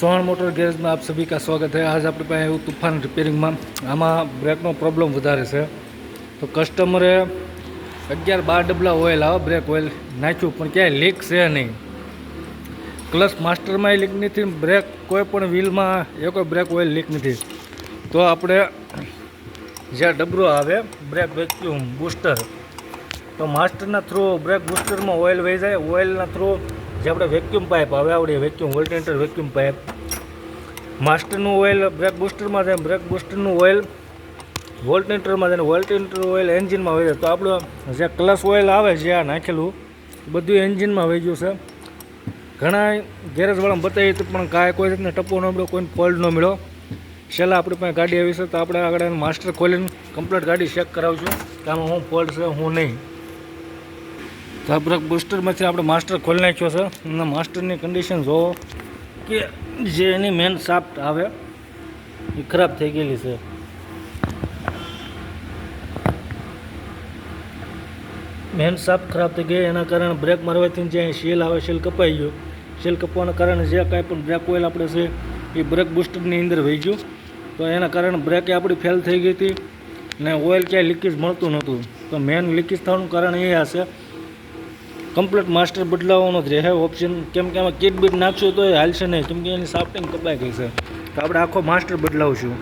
Sohan motor garage में आप सभी का स्वागत है। आज अपने पास तूफान रिपेरिंग में आमा ब्रेक प्रॉब्लम वधारे से तो कस्टमरे 11-12 डबला ऑयल आवे ब्रेक ऑयल नाख्યું પણ ક્યાંય લીક છે નહીં। ક્લચ માસ્ટરમાં લીક નથી, બ્રેક કોઈ પણ વ્હીલમાં એકો બ્રેક ઓઇલ લીક નથી। તો આપણે જે ડબરો આવે બ્રેક વેક્યુમ બૂસ્ટર, તો માસ્ટરના થ્રુ બ્રેક બૂસ્ટરમાં ઓઇલ વહી જાય। ઓઇલના થ્રુ જે આપણે વેક્યુમ પાઇપ આવે આવડી વેક્યુમ વોલ્ટેન્ટર વેક્યુમ પાઇપ, માસ્ટરનું ઓઇલ બ્રેક બૂસ્ટરમાં જાય, બ્રેક બૂસ્ટરનું ઓઇલ વોલ્ટેન્ટરમાં જાય, વોલ્ટેન્ટર ઓઇલ એન્જિનમાં વહી જાય। તો આપણું જે ક્લચ ઓઇલ આવે જે આ નાખેલું બધું એન્જિનમાં વહી ગયું છે। ઘણા ગેરેજવાળાને બતાવી તો પણ કાંઈ કોઈ રીતને ટપો ન મળ્યો, કોઈને ફોલ્ટ ન મળ્યો। છેલ્લા આપણી પાસે ગાડી આવી છે તો આપણે આગળ માસ્ટર ખોલીને કમ્પ્લીટ ગાડી ચેક કરાવશું કે આમાં શું ફોલ્ટ છે શું નહીં। તો આ બ્રેક બૂસ્ટરમાંથી આપણે માસ્ટર ખોલી નાખ્યો છે અને માસ્ટરની કન્ડિશન જોવો કે જે એની મેન શાફ્ટ આવે એ ખરાબ થઈ ગયેલી છે। મેન શાફ્ટ ખરાબ થઈ ગઈ, એના કારણે બ્રેક મારવાથી જે શેલ આવે શેલ કપાઈ ગયો। શેલ કપવાના કારણે જે કાંઈ પણ બ્રેક ઓઇલ આપણે છે એ બ્રેક બૂસ્ટરની અંદર વહી ગયું। તો એના કારણે બ્રેક આપણી ફેલ થઈ ગઈ હતી ને ઓઇલ ક્યાંય લીકેજ મળતું નહોતું। તો મેન લીકેજ થવાનું કારણ એ હશે। કમ્પ્લીટ માસ્ટર બદલાવવાનો જ રહે ઓપ્શન, કેમ કે આમાં કીટ બીટ નાખશું તો એ હાલશે નહીં, કેમ કે એની શાફ્ટિંગ કપાઈ ગઈ છે। તો આપણે આખો માસ્ટર બદલાવશું।